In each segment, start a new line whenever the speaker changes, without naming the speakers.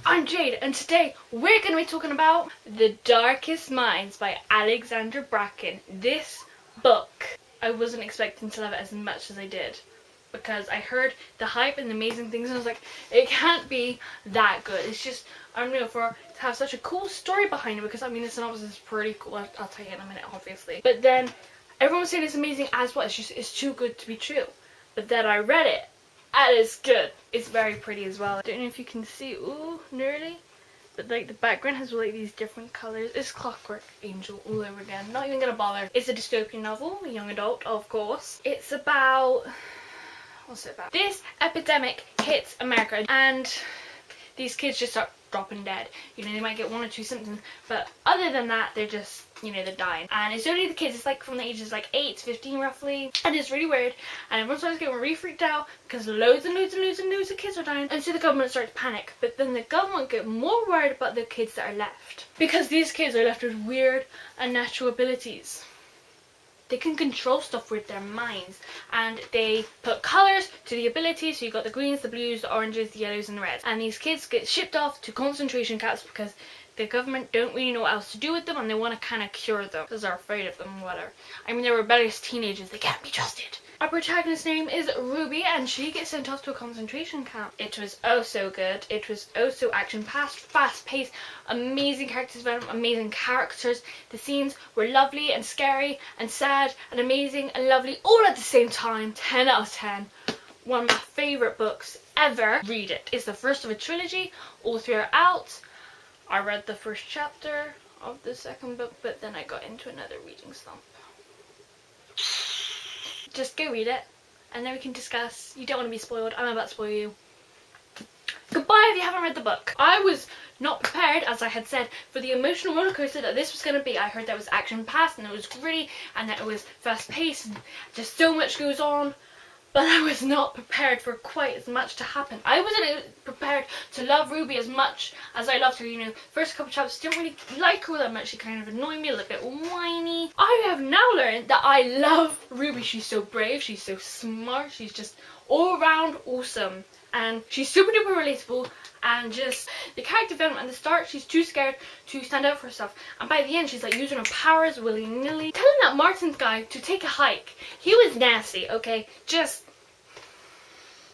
I'm Jade, and today we're going to be talking about The Darkest Minds by Alexandra Braken. This book, I wasn't expecting to love it as much as I did, because I heard the hype and the amazing things and I was like, it can't be that good. It's just, I don't know, to have such a cool story behind it, because I mean the synopsis is pretty cool. I'll tell you in a minute, obviously. But then everyone was saying it's amazing as well. It's too good to be true. But then I read it, and it's good. It's very pretty as well. I don't know if you can see, ooh, nearly. But like the background has like these different colours. It's Clockwork Angel all over again. Not even gonna bother. It's a dystopian novel, a young adult, of course. It's about, what's it about? This epidemic hits America and these kids just start dropping dead. You know, they might get one or two symptoms, but other than that, they're just, you know, they're dying. And it's only the kids, it's like from the ages like 8 to 15 roughly, and it's really weird, and everyone starts getting really freaked out because loads and loads and loads and loads of kids are dying, and so the government starts to panic. But then the government get more worried about the kids that are left, because these kids are left with weird unnatural abilities. They can control stuff with their minds, and they put colours to the abilities. So you got the greens, the blues, the oranges, the yellows and the reds, and these kids get shipped off to concentration camps because the government don't really know what else to do with them, and they want to kind of cure them because they're afraid of them or whatever. I mean, they're rebellious teenagers, they can't be trusted. Our protagonist's name is Ruby, and she gets sent off to a concentration camp. It was oh so good. It was oh so action-packed, fast-paced, amazing character development, amazing characters. The scenes were lovely and scary and sad and amazing and lovely all at the same time. 10 out of 10. One of my favourite books ever. Read it. It's the first of a trilogy. All three are out. I read the first chapter of the second book, but then I got into another reading slump. Just go read it, and then we can discuss. You don't want to be spoiled. I'm about to spoil you. Goodbye if you haven't read the book. I was not prepared, as I had said, for the emotional rollercoaster that this was going to be. I heard there was action-packed, and it was gritty, and that it was fast-paced, and just so much goes on. But I was not prepared for quite as much to happen. I wasn't prepared to love Ruby as much as I loved her. You know, first couple chapters, didn't really like her that much. She kind of annoyed me, a little bit whiny. I have now learned that I love Ruby. She's so brave, she's so smart, she's just all around awesome. And she's super duper relatable, and just the character development at the start, she's too scared to stand up for herself, and by the end she's like using her powers willy-nilly. Telling that Martin's guy to take a hike, he was nasty, okay? Just,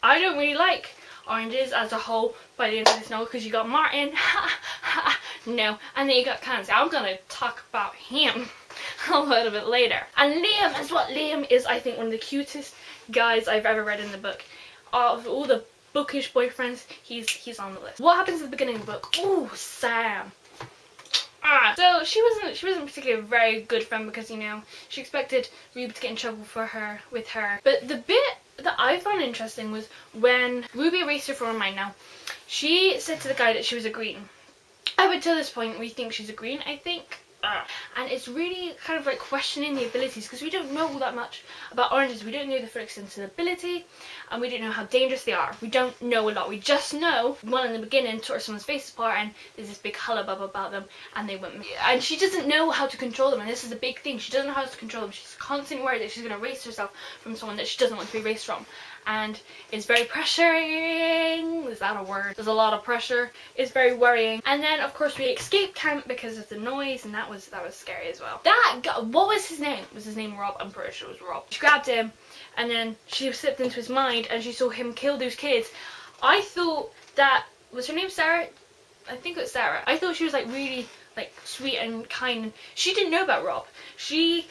I don't really like oranges as a whole by the end of this novel, because you got Martin, no, and then you got Clancy. I'm gonna talk about him a little bit later. And Liam as well. Liam is, I think, one of the cutest guys I've ever read in the book. Of all the bookish boyfriends, he's on the list. What happens at the beginning of the book? Ooh, Sam. So she wasn't particularly a very good friend, because, you know, she expected Ruby to get in trouble with her. But the bit that I found interesting was when Ruby erased her from her mind. Now, she said to the guy that she was a green. Up until this point, we think she's a green, I think. And it's really kind of like questioning the abilities, because we don't know all that much about oranges. We don't know the full extent of the ability, and we don't know how dangerous they are. We don't know a lot. We just know one in the beginning tore someone's face apart, and there's this big hullabaloo about them, and they went. And she doesn't know how to control them, and this is a big thing. She doesn't know how to control them. She's constantly worried that she's going to erase herself from someone that she doesn't want to be erased from. And it's very pressuring. Is that a word? There's a lot of pressure. It's very worrying. And then of course we escape camp because of the noise, and that was scary as well. That guy, what was his name? Was his name Rob? I'm pretty sure it was Rob. She grabbed him, and then she slipped into his mind, and she saw him kill those kids. I thought that, was her name Sarah? I think it was Sarah. I thought she was like really like sweet and kind. She didn't know about Rob. He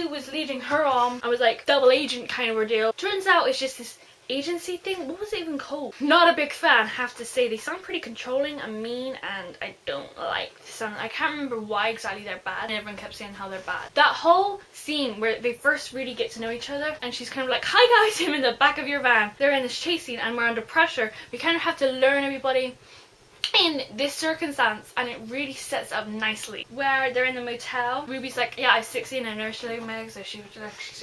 was leading her on. I was like double agent kind of ordeal. Turns out it's just this agency thing. What was it even called? Not a big fan, have to say. They sound pretty controlling and mean, and I don't like the sound. I can't remember why exactly they're bad, and everyone kept saying how they're bad. That whole scene where they first really get to know each other, and she's kind of like, hi guys, I'm in the back of your van. They're in this chase scene, and we're under pressure. We kind of have to learn everybody in this circumstance, and it really sets up nicely. Where they're in the motel, Ruby's like, yeah, I have 16 and nursed leg legs, so she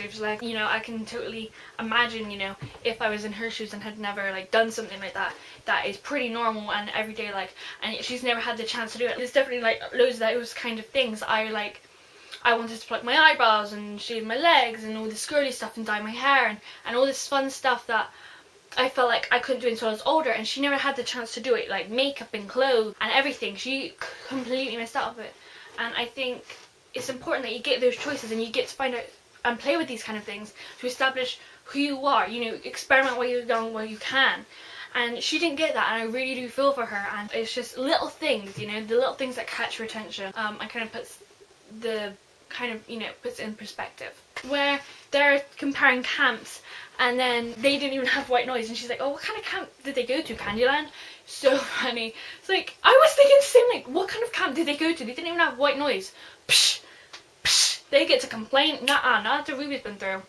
was like, you know, I can totally imagine, you know, if I was in her shoes and had never like done something like that, that is pretty normal and everyday, like, and she's never had the chance to do it. There's definitely like loads of those kind of things. I wanted to pluck my eyebrows and shave my legs and all this girly stuff and dye my hair and all this fun stuff that I felt like I couldn't do it until I was older, and she never had the chance to do it, like makeup and clothes and everything. She completely missed out on it. And I think it's important that you get those choices and you get to find out and play with these kind of things to establish who you are, you know, experiment while you're young, while you can. And she didn't get that, and I really do feel for her. And it's just little things, you know, the little things that catch your attention. And kind of puts the puts it in perspective, where they're comparing camps, and then they didn't even have white noise, and she's like, oh, what kind of camp did they go to? Candyland? So funny. It's like, I was thinking the same, like, what kind of camp did they go to? They didn't even have white noise. Psh, psh, they get to complain. Not after Ruby's been through.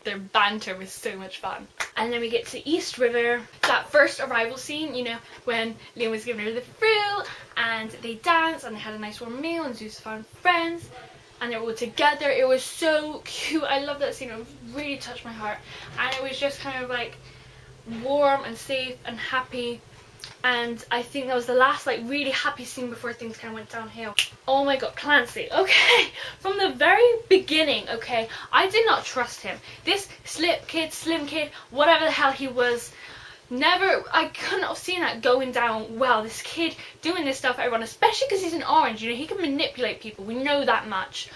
Their banter was so much fun. And then we get to East River, that first arrival scene, you know, when Liam was giving her the fruit, and they danced, and they had a nice warm meal, and Zeus found friends, and they were all together. It was so cute. I love that scene. It really touched my heart. And it was just kind of like warm and safe and happy. And I think that was the last like really happy scene before things kind of went downhill. Oh my god, Clancy. Okay, from the very beginning, okay, I did not trust him. This slim kid, whatever the hell he was, I couldn't have seen that going down well. This kid doing this stuff, everyone, especially because he's an orange, you know, he can manipulate people. We know that much.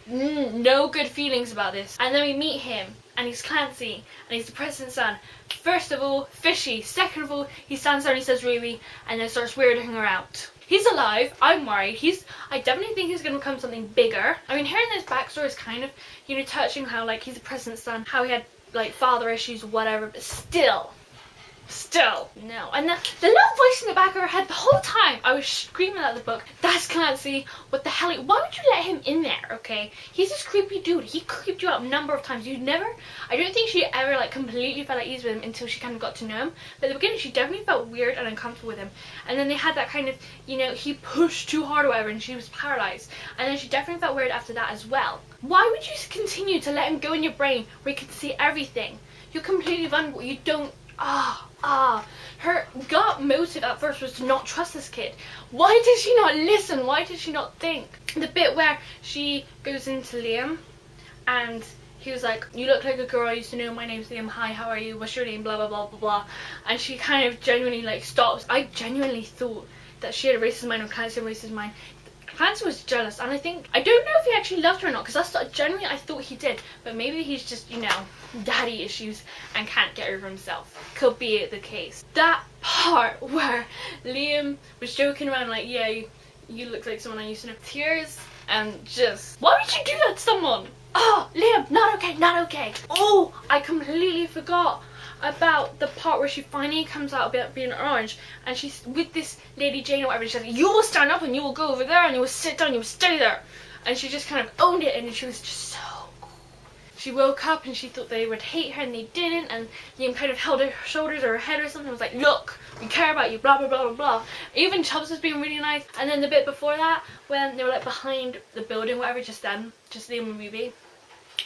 No good feelings about this. And then we meet him, and he's Clancy, and he's the president's son. First of all, fishy. Second of all, he stands there and he says Ruby, and then starts weirding her out. He's alive. I'm worried. I definitely think he's going to become something bigger. I mean, hearing this backstory is kind of, you know, touching how, like, he's the president's son, how he had, like, father issues, whatever, but still, no. And the little voice in the back of her head, the whole time I was screaming at the book, that's Clancy, what the hell, why would you let him in there, okay? He's this creepy dude. He creeped you out a number of times. I don't think she ever like completely felt at ease with him until she kind of got to know him. But at the beginning she definitely felt weird and uncomfortable with him. And then they had that kind of, you know, he pushed too hard or whatever, and she was paralyzed. And then she definitely felt weird after that as well. Why would you continue to let him go in your brain where you can see everything? You're completely vulnerable. You don't, her gut motive at first was to not trust this kid. Why did she not listen? Why did she not think? The bit where she goes into Liam and he was like, you look like a girl I used to know, my name's Liam, hi, how are you, what's your name, blah blah blah blah blah. And she kind of genuinely like stops. I genuinely thought that she had a racist mind or Clancy had a racist mind. Clancy was jealous, and I don't know if he actually loved her or not, because genuinely I thought he did, but maybe he's just, you know, daddy issues and can't get over himself. Could be the case. That part where Liam was joking around like, yeah, you look like someone I used to know. Tears and just, why would you do that to someone? Oh, Liam, not okay, not okay. Oh, I completely forgot about the part where she finally comes out about being orange, and she's with this lady Jane or whatever, and she's like, you will stand up and you will go over there and you will sit down, you will stay there. And she just kind of owned it, and she was just so cool. She woke up and she thought they would hate her and they didn't, and Liam kind of held her shoulders or her head or something and was like, look, we care about you, blah blah blah blah blah. Even Chubbs was being really nice. And then the bit before that, when they were like behind the building, whatever, just Liam and Ruby,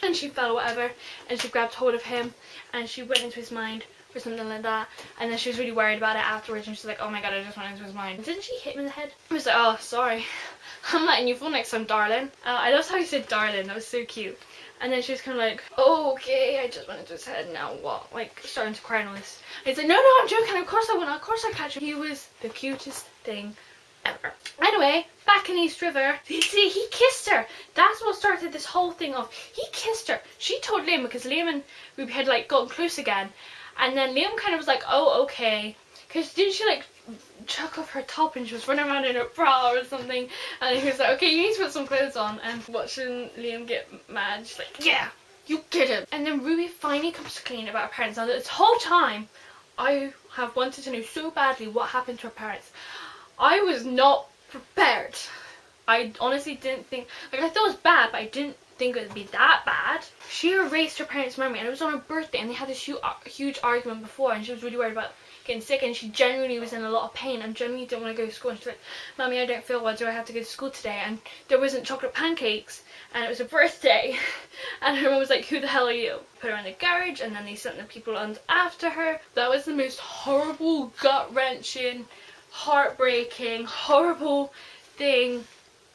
and she fell or whatever, and she grabbed hold of him and she went into his mind or something like that, and then she was really worried about it afterwards, and she's like, oh my god, I just went into his mind. Didn't she hit him in the head? I was like, oh sorry, I'm letting you fall next time, darling. I loved how he said darling, that was so cute. And then she was kind of like, oh, okay, I just went into his head, now what? Like, starting to cry and all this. And he's like, no, I'm joking, of course I won't, of course I catch him. He was the cutest thing ever. Anyway, back in East River, he kissed her. That's what started this whole thing off. He kissed her. She told Liam, because Liam and Ruby had like gotten close again, and then Liam kind of was like, oh okay, because didn't she like chuck off her top and she was running around in her bra or something, and he was like, okay, you need to put some clothes on. And watching Liam get mad, she's like, yeah, you get him. And then Ruby finally comes clean about her parents. Now this whole time I have wanted to know so badly what happened to her parents. I was not prepared. I honestly didn't think, like, I thought it was bad, but I didn't think it would be that bad. She erased her parents' memory, and it was on her birthday, and they had this huge argument before, and she was really worried about getting sick, and she genuinely was in a lot of pain and genuinely didn't want to go to school. And she's like, Mommy, I don't feel well, do I have to go to school today? And there wasn't chocolate pancakes, and it was her birthday. And her mum was like, who the hell are you? Put her in the garage, and then they sent the people on after her. That was the most horrible, gut-wrenching, heartbreaking, horrible thing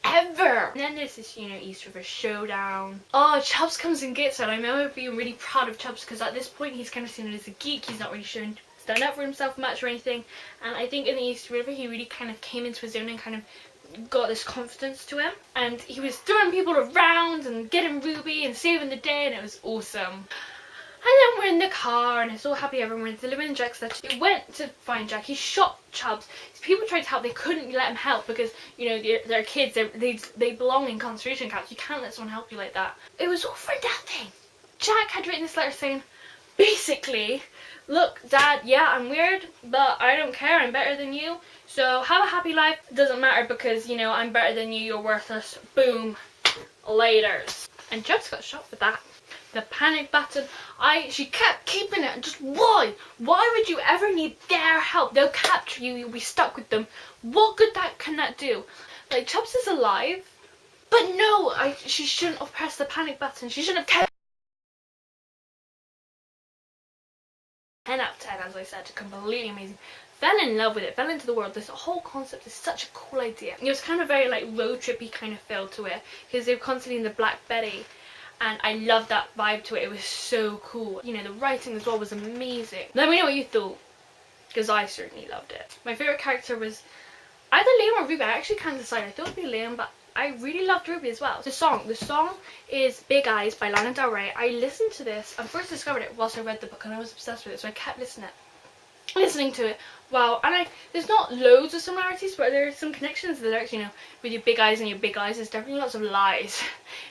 ever. And then there's this, you know, East River showdown. Oh, Chubbs comes and gets her. And I remember being really proud of Chubbs because at this point he's kind of seen it as a geek. He's not really showing stand up for himself much or anything. And I think in the East River he really kind of came into his own and kind of got this confidence to him. And he was throwing people around and getting Ruby and saving the day, and it was awesome. And then we're in the car and it's all happy everyone. Delivering Jack's letter. He went to find Jack. He shot Chubbs. People tried to help. They couldn't let him help because, you know, they're kids. They belong in concentration camps. You can't let someone help you like that. It was all for nothing. Jack had written this letter saying, basically, look, Dad, yeah, I'm weird, but I don't care. I'm better than you. So have a happy life. It doesn't matter because, you know, I'm better than you. You're worthless. Boom. Laters. And Chubbs got shot for that. The panic button. She kept keeping it. Just why? Why would you ever need their help? They'll capture you. You'll be stuck with them. What good can that do? Like, Chubbs is alive, but no, she shouldn't have pressed the panic button. She shouldn't have kept. 10 out of 10, as I said. Completely amazing. Fell in love with it. Fell into the world. This whole concept is such a cool idea. It was kind of very like road trippy kind of feel to it because they were constantly in the Black Betty. And I loved that vibe to it. It was so cool. You know, the writing as well was amazing. Let me know what you thought, because I certainly loved it. My favourite character was either Liam or Ruby. I actually can't decide. I thought it would be Liam, but I really loved Ruby as well. The song is Big Eyes by Lana Del Rey. I listened to this and first discovered it whilst I read the book, and I was obsessed with it, so I kept listening to it. Wow, and there's not loads of similarities, but there are some connections. There's, you know, with your big eyes and your big eyes, there's definitely lots of lies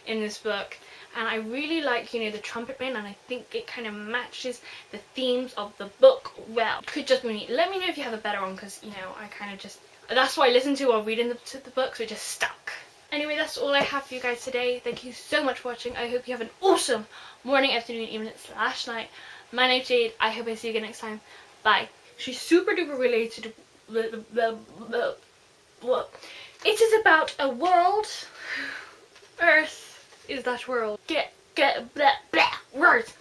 in this book. And I really like, you know, the trumpet band, and I think it kind of matches the themes of the book well. Could just be me. Let me know if you have a better one, because, you know, I kind of just, that's what I listened to while reading the book, so it just stuck. Anyway, that's all I have for you guys today. Thank you so much for watching. I hope you have an awesome morning, afternoon, evening / night. My name's Jade. I hope I see you again next time. Bye. She's super duper related to it is about a world. Earth is that world. Get blah blah words.